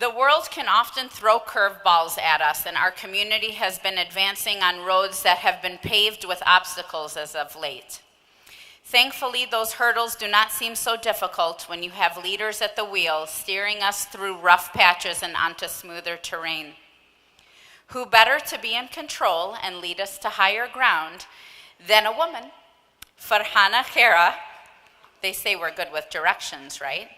The world can often throw curveballs at us, and our community has been advancing on roads that have been paved with obstacles as of late. Thankfully, those hurdles do not seem so difficult when you have leaders at the wheel steering us through rough patches and onto smoother terrain. Who better to be in control and lead us to higher ground than a woman? Farhana Khera, they say we're good with directions, right?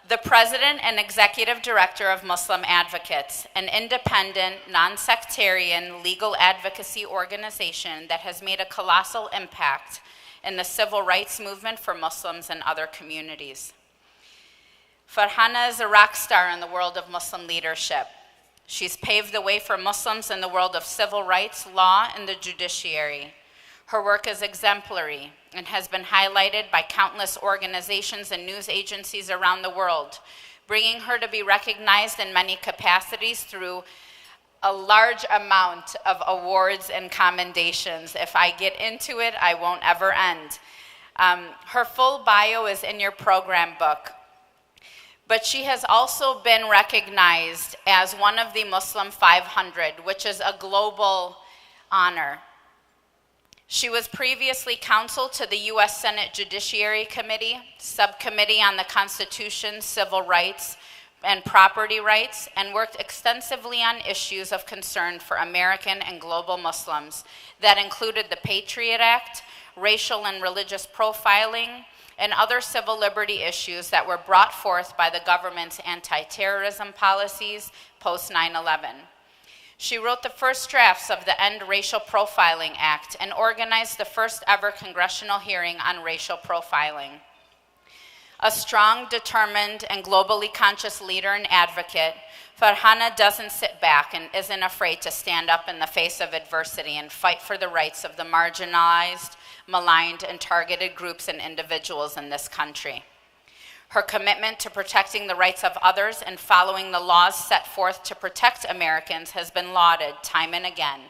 The president and executive director of Muslim Advocates, an independent, non-sectarian legal advocacy organization that has made a colossal impact in the civil rights movement for Muslims and other communities. Farhana is a rock star in the world of Muslim leadership. She's paved the way for Muslims in the world of civil rights, law, and the judiciary. Her work is exemplary and has been highlighted by countless organizations and news agencies around the world, bringing her to be recognized in many capacities through a large amount of awards and commendations. If I get into it, I won't ever end. Her full bio is in your program book, but she has also been recognized as one of the Muslim 500, which is a global honor. She was previously counsel to the U.S. Senate Judiciary Committee, Subcommittee on the Constitution, Civil Rights, and Property Rights, and worked extensively on issues of concern for American and global Muslims that included the Patriot Act, racial and religious profiling, and other civil liberty issues that were brought forth by the government's anti-terrorism policies post 9/11. She wrote the first drafts of the End Racial Profiling Act and organized the first ever congressional hearing on racial profiling. A strong, determined, and globally conscious leader and advocate, Farhana doesn't sit back and isn't afraid to stand up in the face of adversity and fight for the rights of the marginalized, maligned, and targeted groups and individuals in this country. Her commitment to protecting the rights of others and following the laws set forth to protect Americans has been lauded time and again.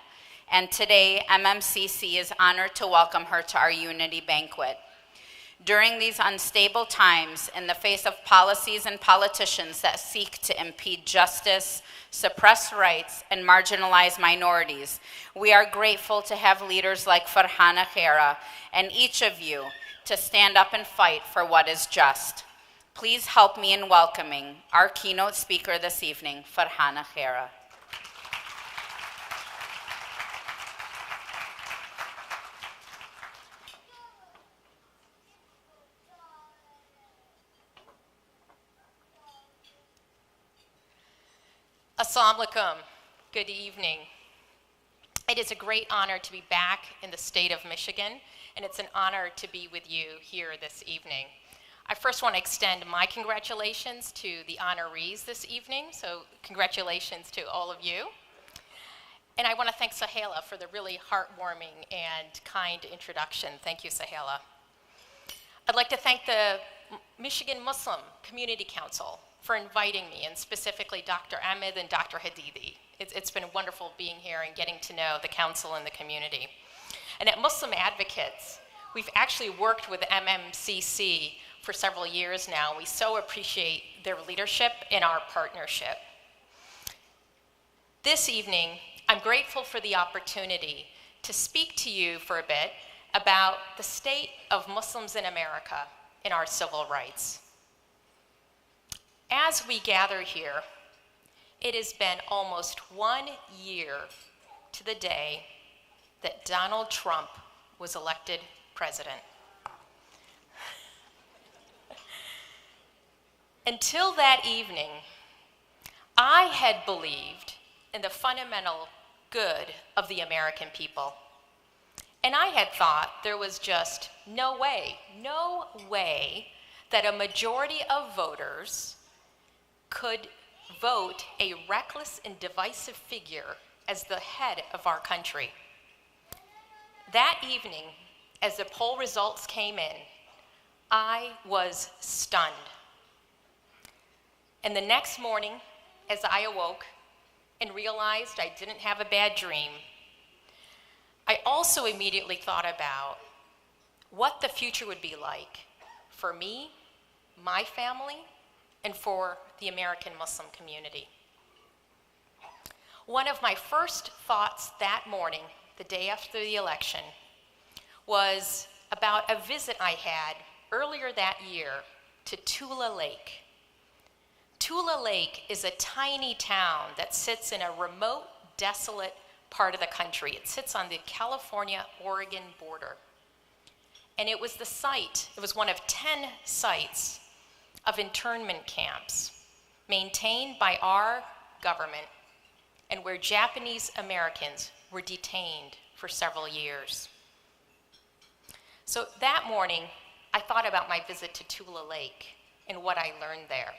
And today, MMCC is honored to welcome her to our Unity Banquet. During these unstable times, in the face of policies and politicians that seek to impede justice, suppress rights, and marginalize minorities, we are grateful to have leaders like Farhana Khera and each of you to stand up and fight for what is just. Please help me in welcoming our keynote speaker this evening, Farhana Khera. Assalamu alaikum. Good evening. It is a great honor to be back in the state of Michigan, and it's an honor to be with you here this evening. I first want to extend my congratulations to the honorees this evening, so congratulations to all of you. And I want to thank Sahela for the really heartwarming and kind introduction. Thank you, Sahela. I'd like to thank the Michigan Muslim Community Council for inviting me, and specifically Dr. Ahmed and Dr. Hadidi. It's been wonderful being here and getting to know the council and the community. And at Muslim Advocates, we've actually worked with MMCC for several years now. We so appreciate their leadership in our partnership. This evening, I'm grateful for the opportunity to speak to you for a bit about the state of Muslims in America and our civil rights. As we gather here, it has been almost 1 year to the day that Donald Trump was elected president. Until that evening, I had believed in the fundamental good of the American people. And I had thought there was just no way that a majority of voters could vote a reckless and divisive figure as the head of our country. That evening, as the poll results came in, I was stunned. And the next morning, as I awoke and realized I didn't have a bad dream, I also immediately thought about what the future would be like for me, my family, and for the American Muslim community. One of my first thoughts that morning, the day after the election, was about a visit I had earlier that year to Tula Lake. Tula Lake is a tiny town that sits in a remote, desolate part of the country. It sits on the California-Oregon border. And it was one of 10 sites of internment camps maintained by our government and where Japanese Americans were detained for several years. So that morning, I thought about my visit to Tula Lake and what I learned there.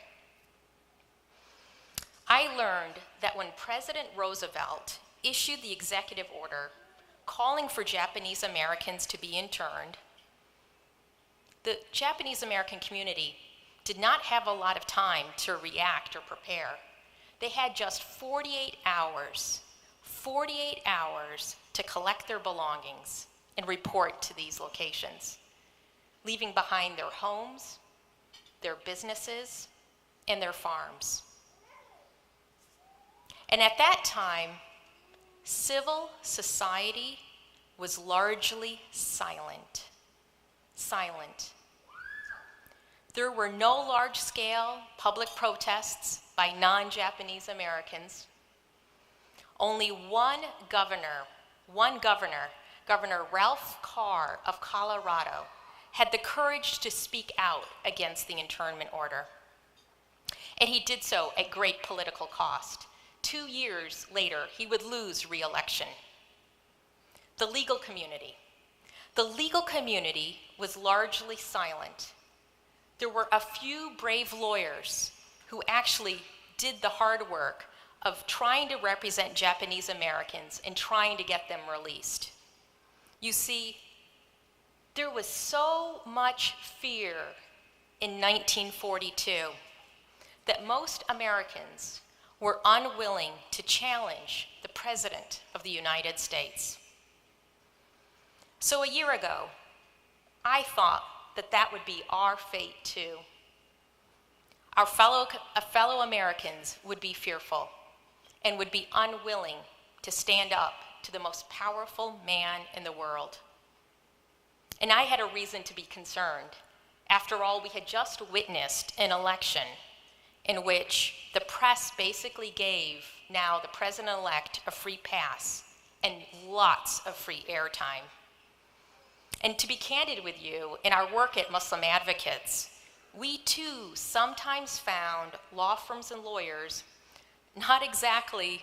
I learned that when President Roosevelt issued the executive order calling for Japanese Americans to be interned, the Japanese American community did not have a lot of time to react or prepare. They had just 48 hours to collect their belongings and report to these locations, leaving behind their homes, their businesses, and their farms. And at that time, civil society was largely silent. There were no large-scale public protests by non-Japanese Americans. Only one governor, Governor Ralph Carr of Colorado, had the courage to speak out against the internment order. And he did so at great political cost. 2 years later, he would lose re-election. The legal community was largely silent. There were a few brave lawyers who actually did the hard work of trying to represent Japanese Americans and trying to get them released. You see, there was so much fear in 1942 that most Americans were unwilling to challenge the President of the United States. So a year ago, I thought that would be our fate too. Our fellow Americans would be fearful and would be unwilling to stand up to the most powerful man in the world. And I had a reason to be concerned. After all, we had just witnessed an election in which the press basically gave now the president-elect a free pass and lots of free airtime. And to be candid with you, in our work at Muslim Advocates, we too sometimes found law firms and lawyers not exactly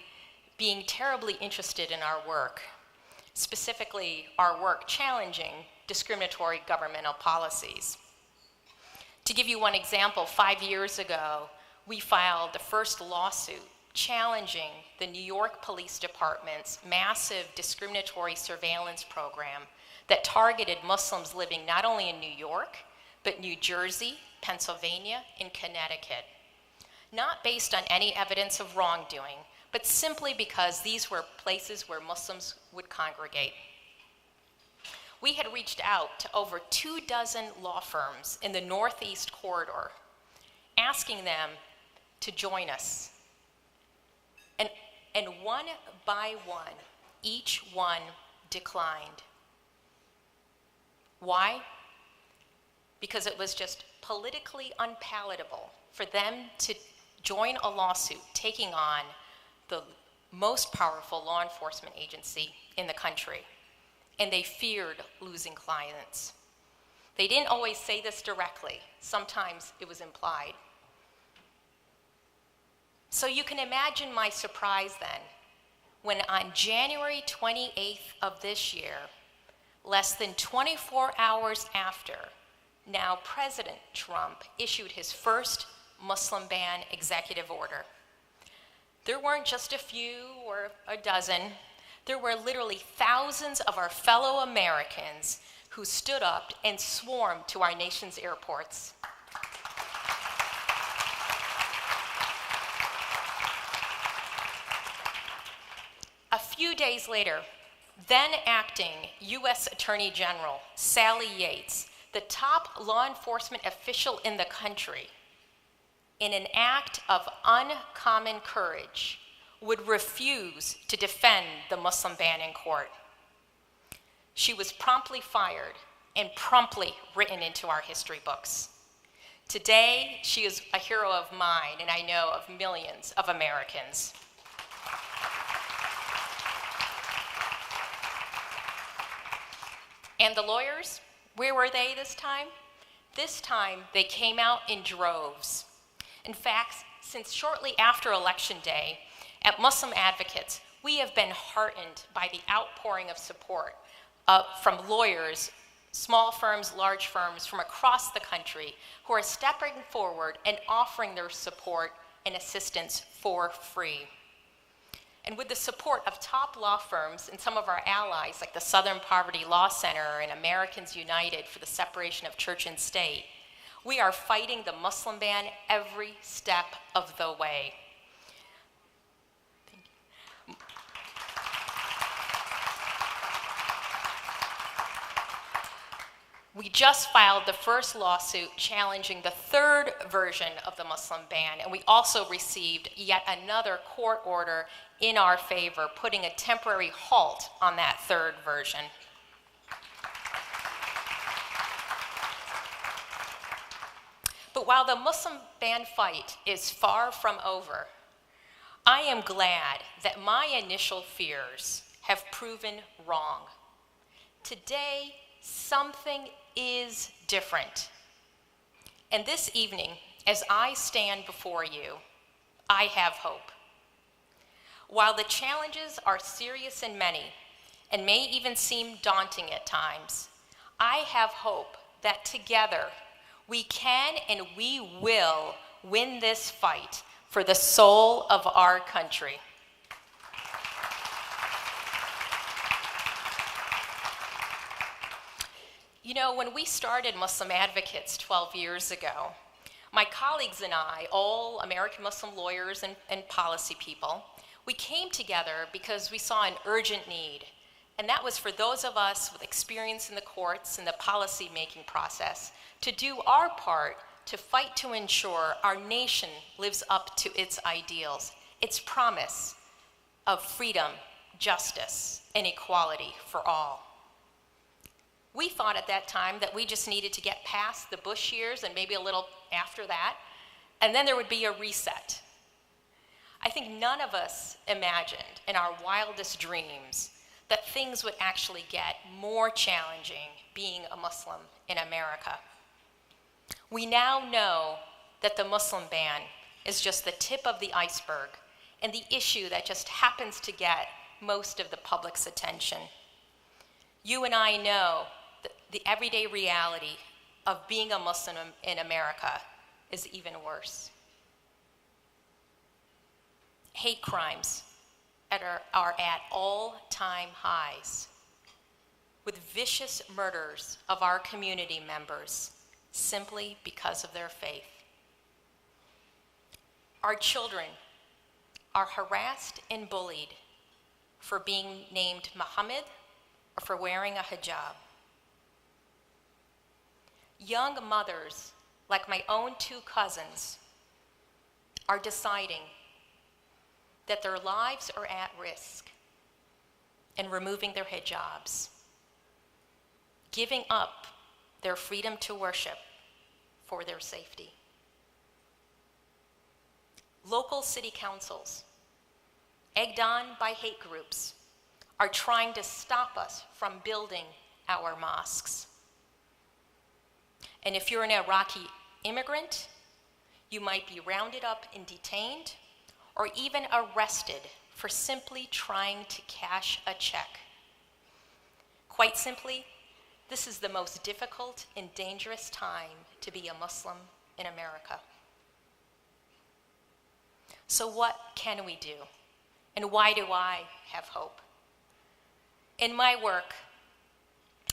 being terribly interested in our work, specifically our work challenging discriminatory governmental policies. To give you one example, 5 years ago, we filed the first lawsuit challenging the New York Police Department's massive discriminatory surveillance program that targeted Muslims living not only in New York, but New Jersey, Pennsylvania, and Connecticut. Not based on any evidence of wrongdoing, but simply because these were places where Muslims would congregate. We had reached out to over 24 law firms in the Northeast corridor, asking them to join us. And one by one, each one declined. Why? Because it was just politically unpalatable for them to join a lawsuit taking on the most powerful law enforcement agency in the country. And they feared losing clients. They didn't always say this directly. Sometimes it was implied. So you can imagine my surprise then, when on January 28th of this year, less than 24 hours after, now President Trump issued his first Muslim ban executive order. There weren't just a few or a dozen. There were literally thousands of our fellow Americans who stood up and swarmed to our nation's airports. A few days later, then acting U.S. Attorney General Sally Yates, the top law enforcement official in the country, in an act of uncommon courage, would refuse to defend the Muslim ban in court. She was promptly fired and promptly written into our history books. Today, she is a hero of mine, and I know of millions of Americans. And the lawyers, where were they this time? This time, they came out in droves. In fact, since shortly after Election Day, at Muslim Advocates, we have been heartened by the outpouring of support from lawyers, small firms, large firms from across the country who are stepping forward and offering their support and assistance for free. And with the support of top law firms and some of our allies like the Southern Poverty Law Center and Americans United for the Separation of Church and State, we are fighting the Muslim ban every step of the way. We just filed the first lawsuit challenging the third version of the Muslim ban, and we also received yet another court order in our favor, putting a temporary halt on that third version. But while the Muslim ban fight is far from over, I am glad that my initial fears have proven wrong. Today, something is different. And this evening, as I stand before you, I have hope. While the challenges are serious and many, and may even seem daunting at times, I have hope that together we can and we will win this fight for the soul of our country. You know, when we started Muslim Advocates 12 years ago, my colleagues and I, all American Muslim lawyers and policy people, we came together because we saw an urgent need, and that was for those of us with experience in the courts and the policy-making process to do our part to fight to ensure our nation lives up to its ideals, its promise of freedom, justice, and equality for all. We thought at that time that we just needed to get past the Bush years and maybe a little after that, and then there would be a reset. I think none of us imagined in our wildest dreams that things would actually get more challenging being a Muslim in America. We now know that the Muslim ban is just the tip of the iceberg and the issue that just happens to get most of the public's attention. You and I know that the everyday reality of being a Muslim in America is even worse. Hate crimes are at all-time highs, with vicious murders of our community members simply because of their faith. Our children are harassed and bullied for being named Muhammad or for wearing a hijab. Young mothers, like my own two cousins, are deciding that their lives are at risk and removing their hijabs, giving up their freedom to worship for their safety. Local city councils, egged on by hate groups, are trying to stop us from building our mosques. And if you're an Iraqi immigrant, you might be rounded up and detained, or even arrested for simply trying to cash a check. Quite simply, this is the most difficult and dangerous time to be a Muslim in America. So what can we do? And why do I have hope? In my work,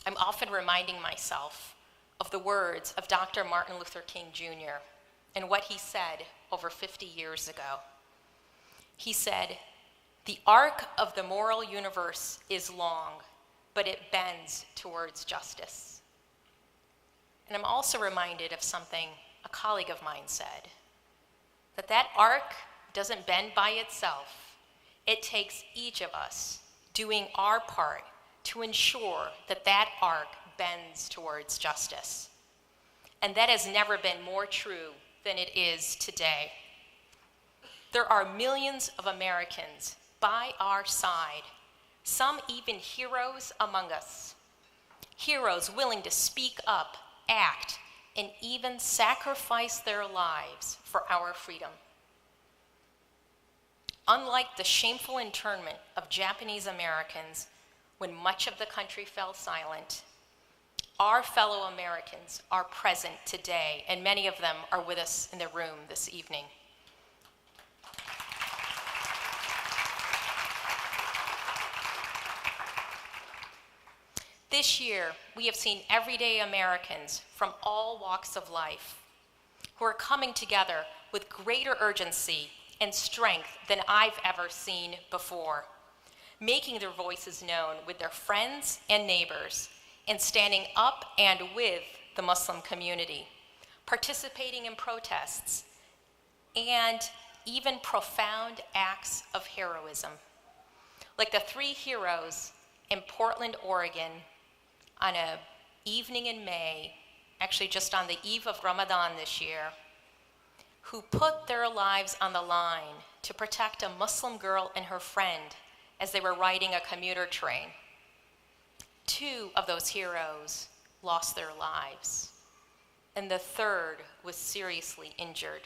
I'm often reminding myself of the words of Dr. Martin Luther King Jr. and what he said over 50 years ago. He said, "The arc of the moral universe is long, but it bends towards justice." And I'm also reminded of something a colleague of mine said. that arc doesn't bend by itself. It takes each of us doing our part to ensure that that arc bends towards justice. And that has never been more true than it is today. There are millions of Americans by our side, some even heroes among us, heroes willing to speak up, act, and even sacrifice their lives for our freedom. Unlike the shameful internment of Japanese Americans when much of the country fell silent, our fellow Americans are present today, and many of them are with us in the room this evening. This year, we have seen everyday Americans from all walks of life who are coming together with greater urgency and strength than I've ever seen before, making their voices known with their friends and neighbors, and standing up and with the Muslim community, participating in protests, and even profound acts of heroism. Like the 3 heroes in Portland, Oregon, on an evening in May, actually just on the eve of Ramadan this year, who put their lives on the line to protect a Muslim girl and her friend as they were riding a commuter train. 2 of those heroes lost their lives, and the 3rd was seriously injured.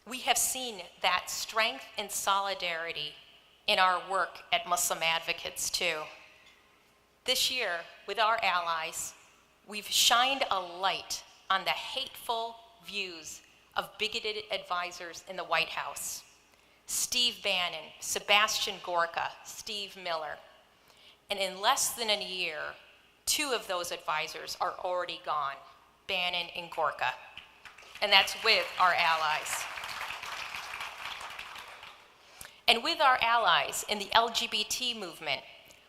We have seen that strength and solidarity in our work at Muslim Advocates too. This year, with our allies, we've shined a light on the hateful views of bigoted advisors in the White House. Steve Bannon, Sebastian Gorka, Steve Miller. And in less than a year, 2 of those advisors are already gone, Bannon and Gorka. And that's with our allies. And with our allies in the LGBT movement,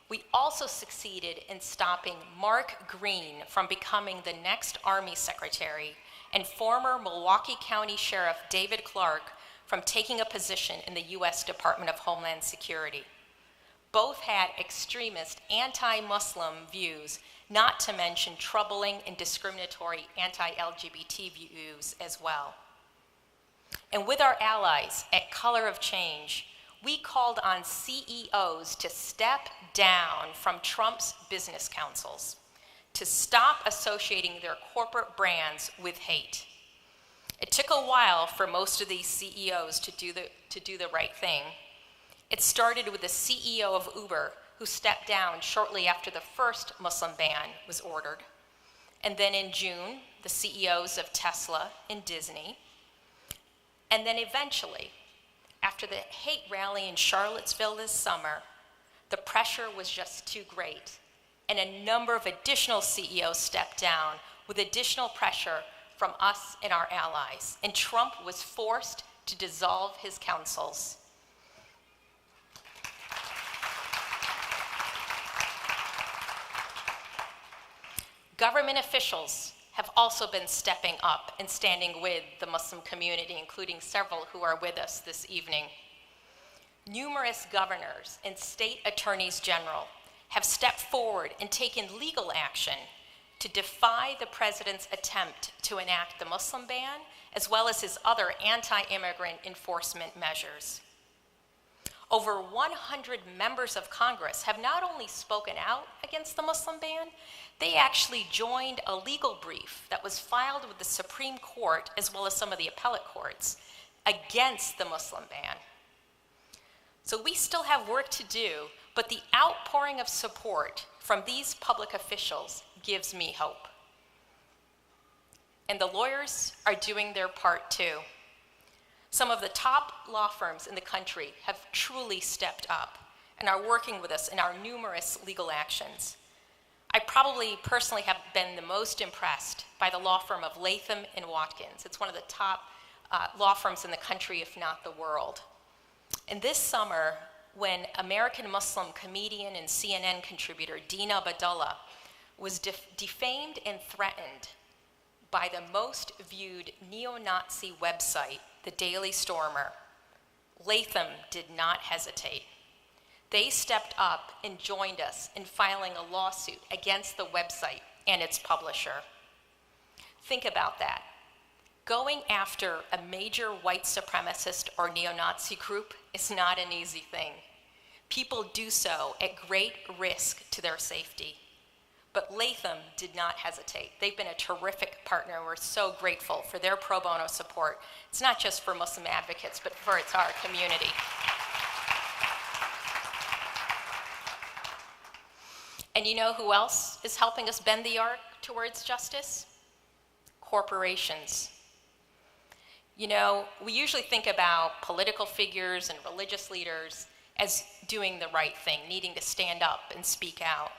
we also succeeded in stopping Mark Green from becoming the next Army Secretary and former Milwaukee County Sheriff David Clark from taking a position in the U.S. Department of Homeland Security. Both had extremist anti-Muslim views, not to mention troubling and discriminatory anti-LGBT views as well. And with our allies at Color of Change, we called on CEOs to step down from Trump's business councils, to stop associating their corporate brands with hate. It took a while for most of these CEOs to do the right thing. It started with the CEO of Uber, who stepped down shortly after the first Muslim ban was ordered. And then in June, the CEOs of Tesla and Disney. And then eventually, after the hate rally in Charlottesville this summer, the pressure was just too great, and a number of additional CEOs stepped down with additional pressure from us and our allies, and Trump was forced to dissolve his councils. Government officials have also been stepping up and standing with the Muslim community, including several who are with us this evening. Numerous governors and state attorneys general have stepped forward and taken legal action to defy the president's attempt to enact the Muslim ban, as well as his other anti-immigrant enforcement measures. Over 100 members of Congress have not only spoken out against the Muslim ban, they actually joined a legal brief that was filed with the Supreme Court, as well as some of the appellate courts, against the Muslim ban. So we still have work to do, but the outpouring of support from these public officials gives me hope. And the lawyers are doing their part too. Some of the top law firms in the country have truly stepped up and are working with us in our numerous legal actions. I probably personally have been the most impressed by the law firm of Latham & Watkins. It's one of the top law firms in the country, if not the world. And this summer, when American Muslim comedian and CNN contributor Dina Abdullah was defamed and threatened by the most viewed neo-Nazi website, the Daily Stormer, Latham did not hesitate. They stepped up and joined us in filing a lawsuit against the website and its publisher. Think about that. Going after a major white supremacist or neo-Nazi group is not an easy thing. People do so at great risk to their safety. But Latham did not hesitate. They've been a terrific partner, and we're so grateful for their pro bono support. It's not just for Muslim advocates, but for our community. And you know who else is helping us bend the arc towards justice? Corporations. You know, we usually think about political figures and religious leaders as doing the right thing, needing to stand up and speak out.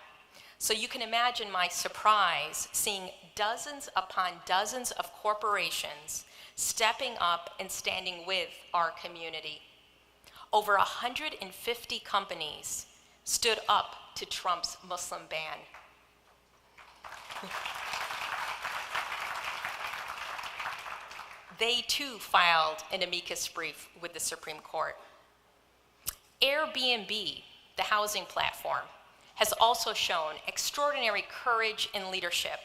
So you can imagine my surprise seeing dozens upon dozens of corporations stepping up and standing with our community. Over 150 companies stood up to Trump's Muslim ban. They too filed an amicus brief with the Supreme Court. Airbnb, the housing platform, has also shown extraordinary courage and leadership.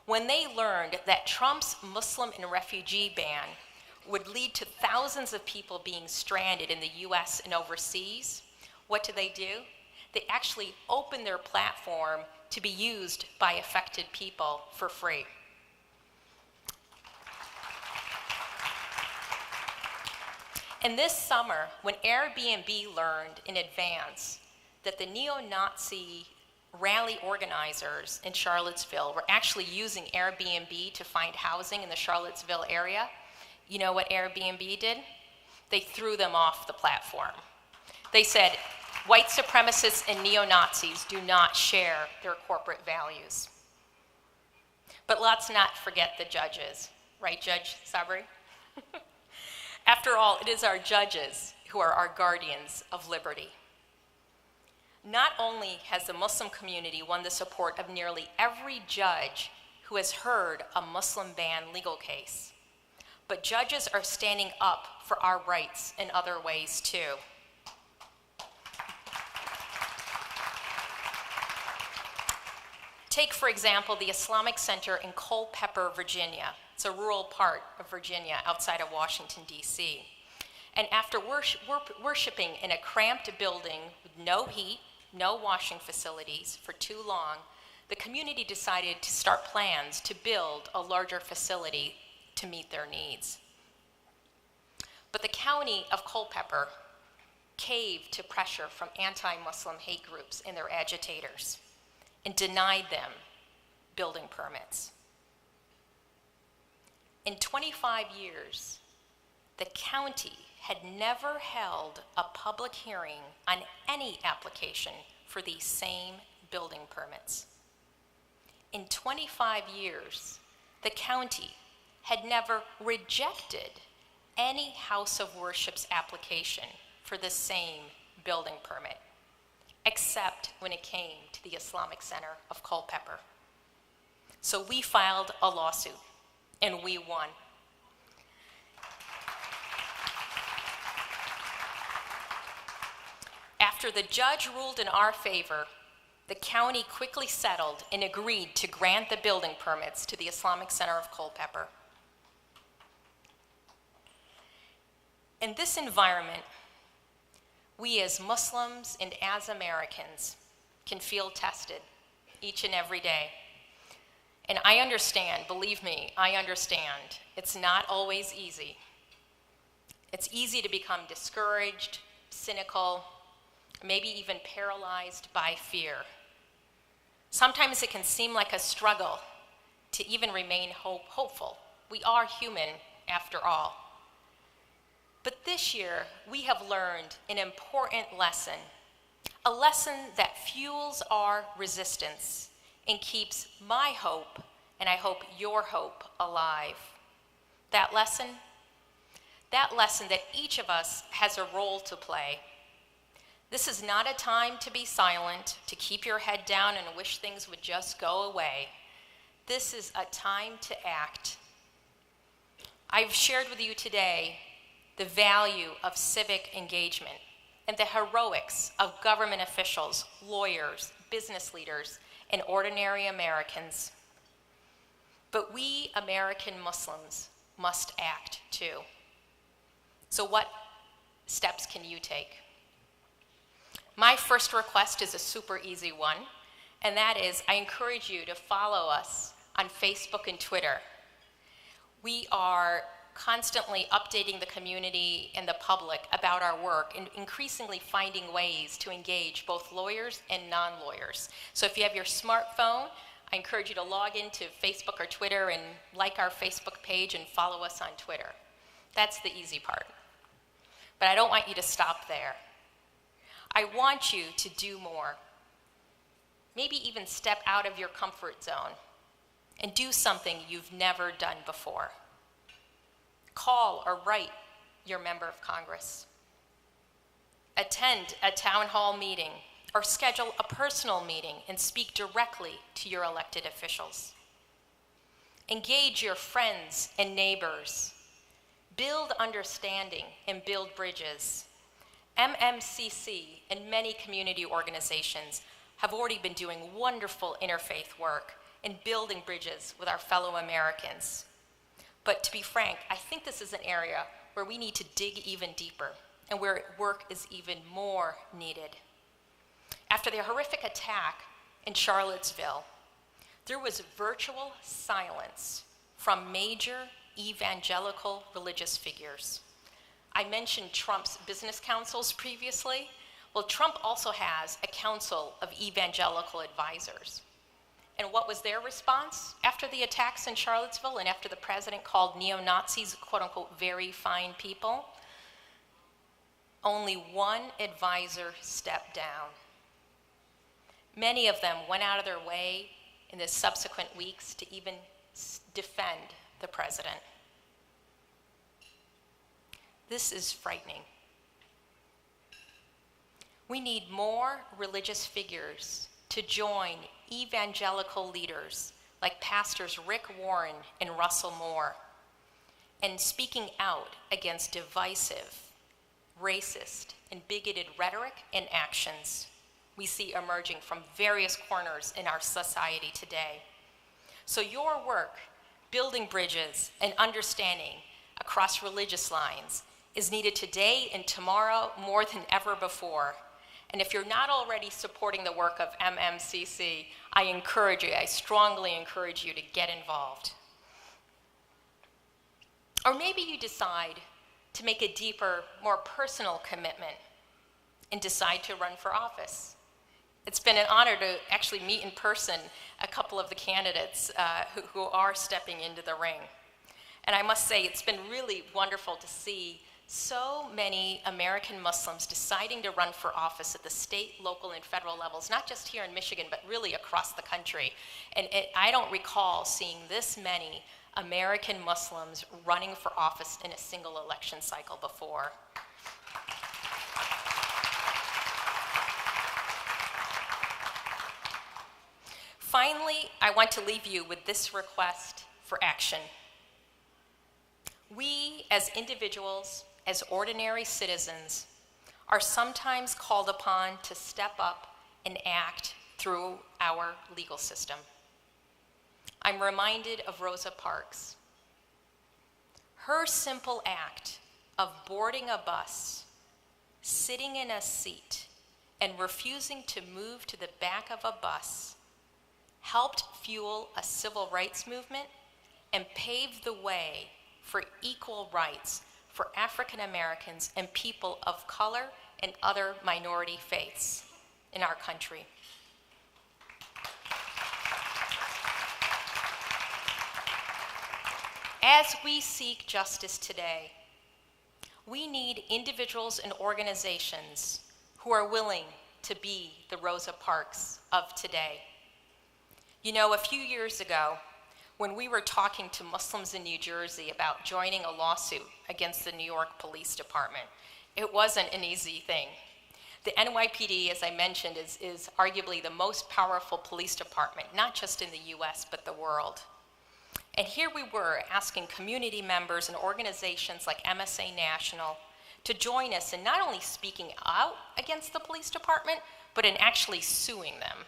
When they learned that Trump's Muslim and refugee ban would lead to thousands of people being stranded in the US and overseas, what did? They actually opened their platform to be used by affected people for free. And this summer, when Airbnb learned in advance that the neo-Nazi rally organizers in Charlottesville were actually using Airbnb to find housing in the Charlottesville area, you know what Airbnb did? They threw them off the platform. They said, white supremacists and neo-Nazis do not share their corporate values. But let's not forget the judges, right, Judge Sabri? After all, it is our judges who are our guardians of liberty. Not only has the Muslim community won the support of nearly every judge who has heard a Muslim ban legal case, but judges are standing up for our rights in other ways too. Take, for example, the Islamic Center in Culpeper, Virginia. It's a rural part of Virginia outside of Washington, D.C. And after worshiping in a cramped building with no heat, no washing facilities for too long, the community decided to start plans to build a larger facility to meet their needs. But the county of Culpeper caved to pressure from anti-Muslim hate groups and their agitators and denied them building permits. In 25 years, the county had never held a public hearing on any application for these same building permits. In 25 years, the county had never rejected any house of worship's application for the same building permit, except when it came to the Islamic Center of Culpeper. So we filed a lawsuit, and we won. After the judge ruled in our favor, the county quickly settled and agreed to grant the building permits to the Islamic Center of Culpeper. In this environment, we as Muslims and as Americans can feel tested each and every day. And I understand, believe me, I understand, it's not always easy. It's easy to become discouraged, cynical, maybe even paralyzed by fear. Sometimes it can seem like a struggle to even remain hopeful. We are human, after all. But this year, we have learned an important lesson, a lesson that fuels our resistance and keeps my hope, and I hope your hope, alive. That lesson that each of us has a role to play. This is not a time to be silent, to keep your head down and wish things would just go away. This is a time to act. I've shared with you today the value of civic engagement and the heroics of government officials, lawyers, business leaders, and ordinary Americans. But we American Muslims must act too. So what steps can you take? My first request is a super easy one, and that is I encourage you to follow us on Facebook and Twitter. We are constantly updating the community and the public about our work and increasingly finding ways to engage both lawyers and non-lawyers. So if you have your smartphone, I encourage you to log into Facebook or Twitter and like our Facebook page and follow us on Twitter. That's the easy part. But I don't want you to stop there. I want you to do more. Maybe even step out of your comfort zone and do something you've never done before. Call or write your member of Congress. Attend a town hall meeting or schedule a personal meeting and speak directly to your elected officials. Engage your friends and neighbors. Build understanding and build bridges. MMCC and many community organizations have already been doing wonderful interfaith work in building bridges with our fellow Americans. But to be frank, I think this is an area where we need to dig even deeper and where work is even more needed. After the horrific attack in Charlottesville, there was virtual silence from major evangelical religious figures. I mentioned Trump's business councils previously. Well, Trump also has a council of evangelical advisors. And what was their response after the attacks in Charlottesville and after the president called neo-Nazis, quote unquote, very fine people? Only one advisor stepped down. Many of them went out of their way in the subsequent weeks to even defend the president. This is frightening. We need more religious figures to join evangelical leaders like Pastors Rick Warren and Russell Moore in speaking out against divisive, racist, and bigoted rhetoric and actions we see emerging from various corners in our society today. So your work, building bridges and understanding across religious lines, is needed today and tomorrow more than ever before. And if you're not already supporting the work of MMCC, I strongly encourage you to get involved. Or maybe you decide to make a deeper, more personal commitment and decide to run for office. It's been an honor to actually meet in person a couple of the candidates who are stepping into the ring. And I must say, it's been really wonderful to see so many American Muslims deciding to run for office at the state, local, and federal levels, not just here in Michigan, but really across the country. And I don't recall seeing this many American Muslims running for office in a single election cycle before. Finally, I want to leave you with this request for action. We, as individuals, as ordinary citizens, are sometimes called upon to step up and act through our legal system. I'm reminded of Rosa Parks. Her simple act of boarding a bus, sitting in a seat, and refusing to move to the back of a bus helped fuel a civil rights movement and paved the way for equal rights for African Americans and people of color and other minority faiths in our country. As we seek justice today, we need individuals and organizations who are willing to be the Rosa Parks of today. You know, a few years ago, when we were talking to Muslims in New Jersey about joining a lawsuit against the New York Police Department, it wasn't an easy thing. The NYPD, as I mentioned, is arguably the most powerful police department, not just in the US, but the world. And here we were asking community members and organizations like MSA National to join us in not only speaking out against the police department, but in actually suing them.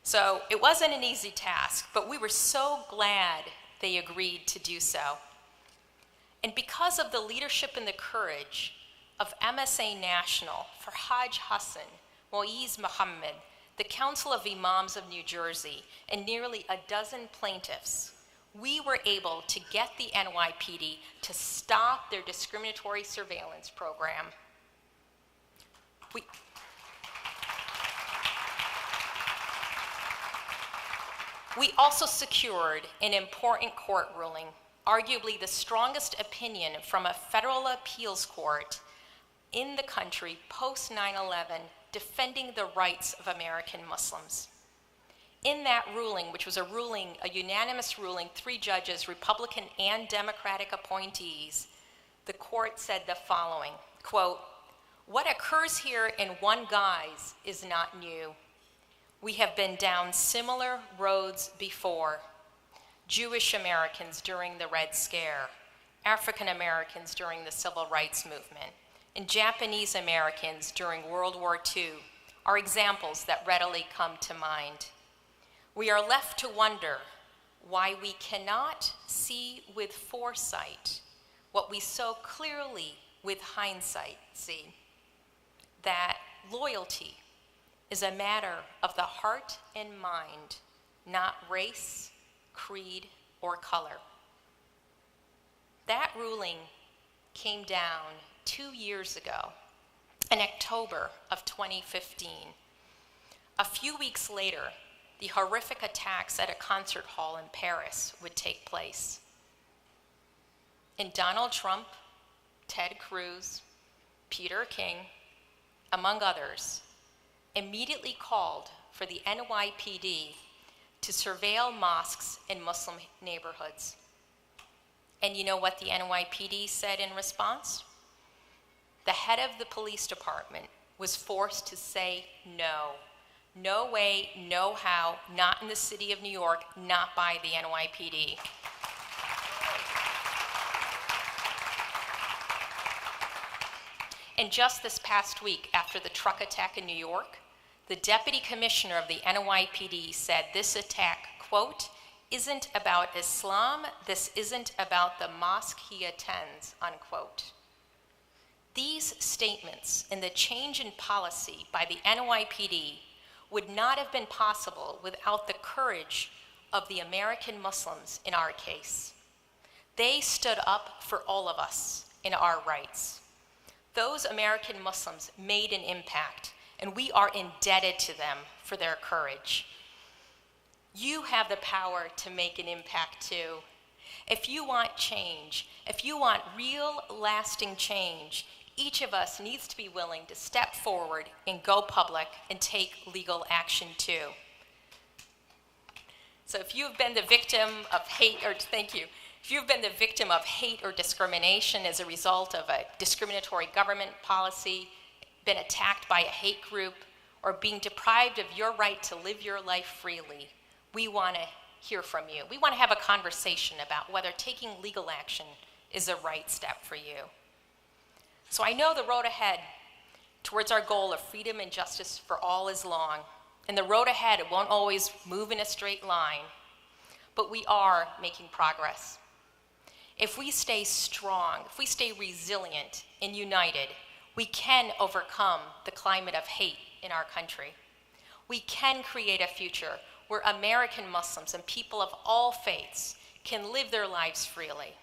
So it wasn't an easy task, but we were so glad they agreed to do so. And because of the leadership and the courage of MSA National, Farhaj Hassan, Moiz Mohammed, the Council of Imams of New Jersey, and nearly a dozen plaintiffs, we were able to get the NYPD to stop their discriminatory surveillance program. We also secured an important court ruling, arguably the strongest opinion from a federal appeals court in the country post 9/11, defending the rights of American Muslims. In that ruling, which was a unanimous ruling, 3 judges, Republican and Democratic appointees, the court said the following, quote, "What occurs here in one guise is not new. We have been down similar roads before. Jewish Americans during the Red Scare, African Americans during the Civil Rights Movement, and Japanese Americans during World War II are examples that readily come to mind. We are left to wonder why we cannot see with foresight what we so clearly with hindsight see, that loyalty is a matter of the heart and mind, not race, creed, or color." That ruling came down 2 years ago, in October of 2015. A few weeks later, the horrific attacks at a concert hall in Paris would take place. And Donald Trump, Ted Cruz, Peter King, among others, immediately called for the NYPD to surveil mosques in Muslim neighborhoods. And you know what the NYPD said in response? The head of the police department was forced to say no. No way, no how, not in the city of New York, not by the NYPD. And just this past week, after the truck attack in New York, the deputy commissioner of the NYPD said this attack, quote, "isn't about Islam, this isn't about the mosque he attends," unquote. These statements and the change in policy by the NYPD would not have been possible without the courage of the American Muslims in our case. They stood up for all of us in our rights. Those American Muslims made an impact, and we are indebted to them for their courage. You have the power to make an impact too. If you want change, if you want real, lasting change, each of us needs to be willing to step forward and go public and take legal action too. So if you've been the victim of hate, if you've been the victim of hate or discrimination as a result of a discriminatory government policy, been attacked by a hate group, or being deprived of your right to live your life freely, we want to hear from you. We want to have a conversation about whether taking legal action is the right step for you. So I know the road ahead towards our goal of freedom and justice for all is long, and the road ahead, it won't always move in a straight line, but we are making progress. If we stay strong, if we stay resilient and united, we can overcome the climate of hate in our country. We can create a future where American Muslims and people of all faiths can live their lives freely.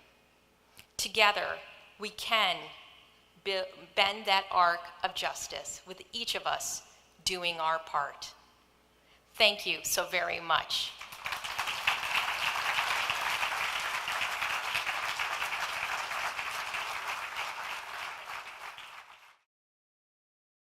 Together, we can bend that arc of justice with each of us doing our part. Thank you so very much.